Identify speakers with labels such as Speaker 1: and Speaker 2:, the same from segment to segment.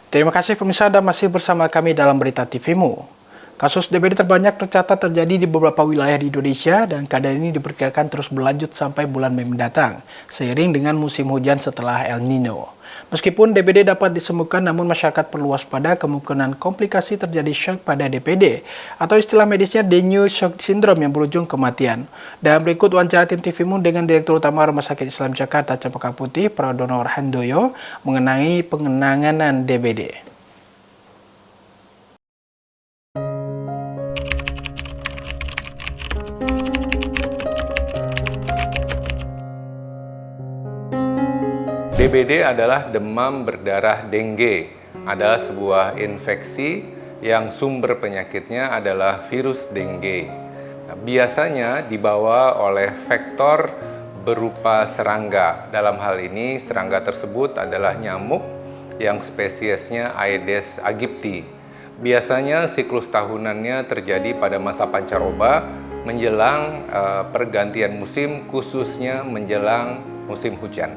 Speaker 1: Terima kasih pemirsa Anda masih bersama kami dalam Berita TV-mu. Kasus DBD terbanyak tercatat terjadi di beberapa wilayah di Indonesia dan keadaan ini diperkirakan terus berlanjut sampai bulan Mei mendatang, seiring dengan musim hujan setelah El Nino. Meskipun DBD dapat disembuhkan, namun masyarakat perlu waspada kemungkinan komplikasi terjadi shock pada DBD, atau istilah medisnya Dengue Shock Syndrome yang berujung kematian. Dan berikut wawancara tim TV-mu dengan Direktur Utama Rumah Sakit Islam Jakarta Cempaka Putih, Pradono Handoyo, mengenai pengenangan DBD.
Speaker 2: DBD adalah demam berdarah dengue, adalah sebuah infeksi yang sumber penyakitnya adalah virus dengue. Nah, biasanya dibawa oleh vektor berupa serangga. Dalam hal ini, serangga tersebut adalah nyamuk yang spesiesnya Aedes aegypti. Biasanya siklus tahunannya terjadi pada masa pancaroba menjelang pergantian musim, khususnya menjelang musim hujan.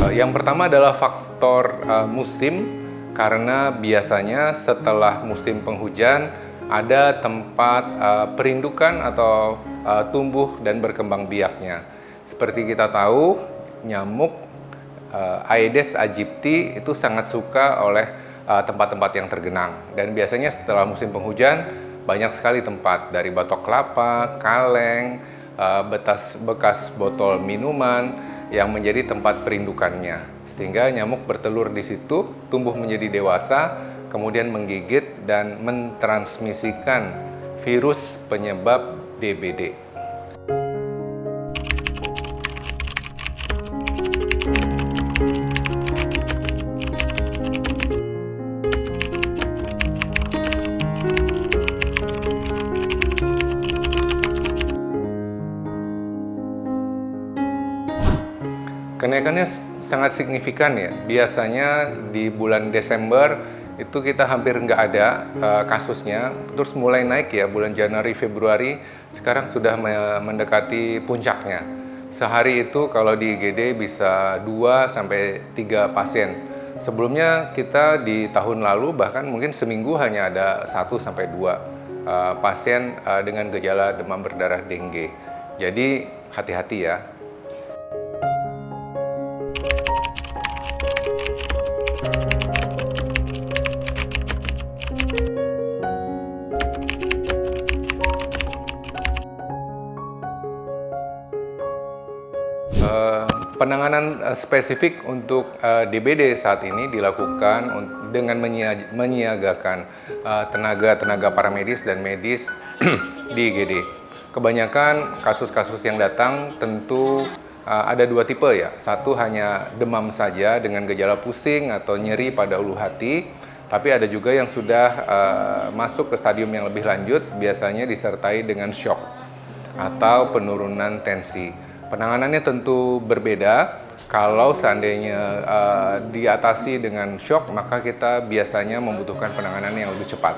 Speaker 2: Yang pertama adalah faktor musim, karena biasanya setelah musim penghujan ada tempat perindukan atau tumbuh dan berkembang biaknya. Seperti kita tahu, nyamuk Aedes aegypti itu sangat suka oleh tempat-tempat yang tergenang. Dan biasanya setelah musim penghujan banyak sekali tempat, dari batok kelapa, kaleng, bekas botol minuman yang menjadi tempat perindukannya, sehingga nyamuk bertelur di situ, tumbuh menjadi dewasa, kemudian menggigit dan mentransmisikan virus penyebab DBD. Kenaikannya sangat signifikan ya. Biasanya di bulan Desember itu kita hampir nggak ada kasusnya. Terus mulai naik ya bulan Januari, Februari. Sekarang sudah mendekati puncaknya. Sehari itu kalau di IGD bisa 2-3 pasien. Sebelumnya kita di tahun lalu bahkan mungkin seminggu hanya ada 1-2 pasien dengan gejala demam berdarah dengue. Jadi hati-hati ya. Penanganan spesifik untuk DBD saat ini dilakukan dengan menyiagakan tenaga paramedis dan medis di IGD. Kebanyakan kasus-kasus yang datang tentu ada dua tipe ya. Satu hanya demam saja dengan gejala pusing atau nyeri pada ulu hati. Tapi ada juga yang sudah masuk ke stadium yang lebih lanjut, biasanya disertai dengan shock atau penurunan tensi. Penanganannya tentu berbeda. Kalau seandainya diatasi dengan shock, maka kita biasanya membutuhkan penanganan yang lebih cepat.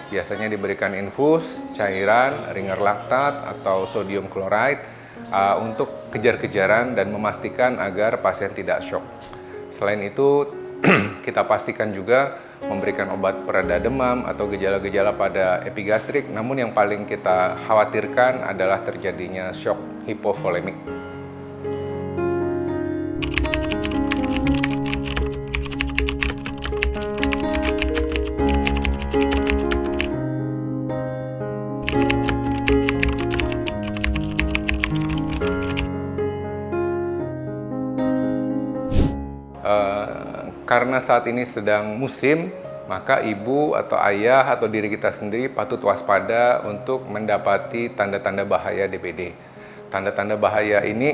Speaker 2: Biasanya diberikan infus, cairan, ringer laktat, atau sodium chloride untuk kejar-kejaran dan memastikan agar pasien tidak shock. Selain itu, kita pastikan juga memberikan obat pereda demam atau gejala-gejala pada epigastrik, namun yang paling kita khawatirkan adalah terjadinya shock hipovolemik. Karena saat ini sedang musim, maka ibu atau ayah atau diri kita sendiri patut waspada untuk mendapati tanda-tanda bahaya DBD. Tanda-tanda bahaya ini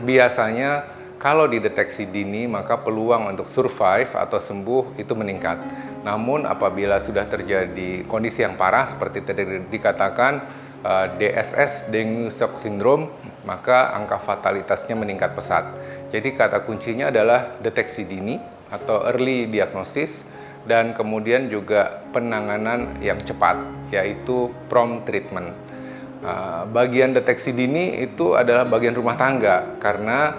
Speaker 2: biasanya kalau dideteksi dini, maka peluang untuk survive atau sembuh itu meningkat. Namun apabila sudah terjadi kondisi yang parah seperti tadi dikatakan DSS, Dengue Shock Syndrome, maka angka fatalitasnya meningkat pesat. Jadi kata kuncinya adalah deteksi dini atau early diagnosis, dan kemudian juga penanganan yang cepat, yaitu prompt treatment. Bagian deteksi dini itu adalah bagian rumah tangga, karena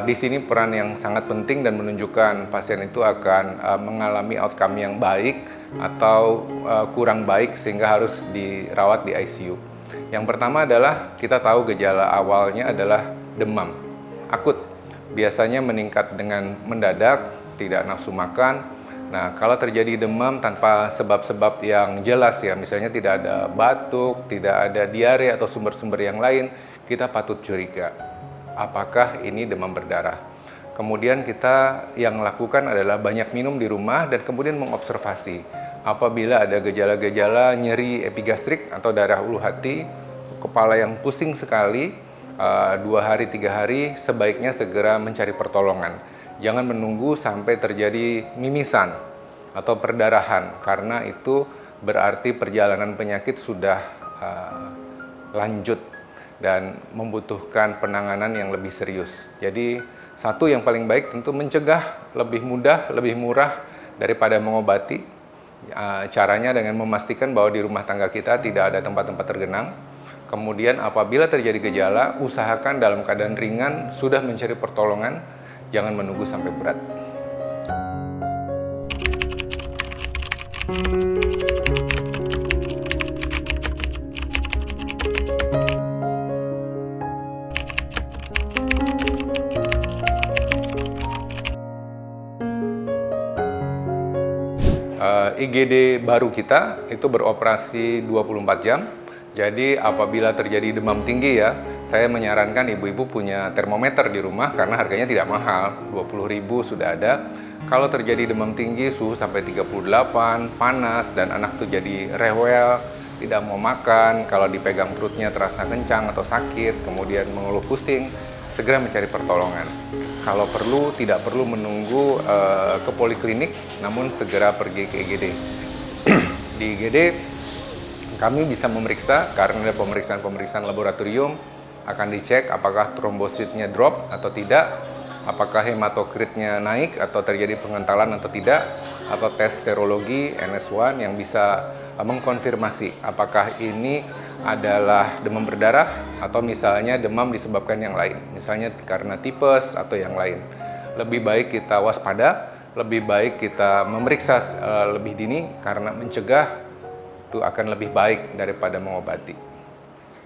Speaker 2: di sini peran yang sangat penting dan menunjukkan pasien itu akan mengalami outcome yang baik atau kurang baik sehingga harus dirawat di ICU. Yang pertama adalah kita tahu gejala awalnya adalah demam akut, biasanya meningkat dengan mendadak, tidak nafsu makan. Nah, kalau terjadi demam tanpa sebab-sebab yang jelas ya, misalnya tidak ada batuk, tidak ada diare atau sumber-sumber yang lain, kita patut curiga. Apakah ini demam berdarah? Kemudian kita yang lakukan adalah banyak minum di rumah dan kemudian mengobservasi. Apabila ada gejala-gejala nyeri epigastrik atau darah ulu hati, kepala yang pusing sekali, 2 hari, 3 hari, sebaiknya segera mencari pertolongan. Jangan menunggu sampai terjadi mimisan atau perdarahan, karena itu berarti perjalanan penyakit sudah lanjut dan membutuhkan penanganan yang lebih serius. Jadi satu yang paling baik tentu mencegah, lebih mudah, lebih murah daripada mengobati. Caranya dengan memastikan bahwa di rumah tangga kita tidak ada tempat-tempat tergenang. Kemudian apabila terjadi gejala, usahakan dalam keadaan ringan sudah mencari pertolongan, jangan menunggu sampai berat. IGD baru kita itu beroperasi 24 jam. Jadi apabila terjadi demam tinggi ya, saya menyarankan ibu-ibu punya termometer di rumah karena harganya tidak mahal, 20.000 sudah ada. Kalau terjadi demam tinggi, suhu sampai 38, panas, dan anak tuh jadi rewel, tidak mau makan, kalau dipegang perutnya terasa kencang atau sakit, kemudian mengeluh pusing, segera mencari pertolongan. Kalau perlu, tidak perlu menunggu ke poliklinik, namun segera pergi ke IGD. Di IGD, kami bisa memeriksa, karena ada pemeriksaan laboratorium, akan dicek apakah trombositnya drop atau tidak, apakah hematokritnya naik atau terjadi pengentalan atau tidak, atau tes serologi NS1 yang bisa mengkonfirmasi apakah ini adalah demam berdarah atau misalnya demam disebabkan yang lain, misalnya karena tipes atau yang lain. Lebih baik kita waspada, lebih baik kita memeriksa lebih dini karena mencegah itu akan lebih baik daripada mengobati.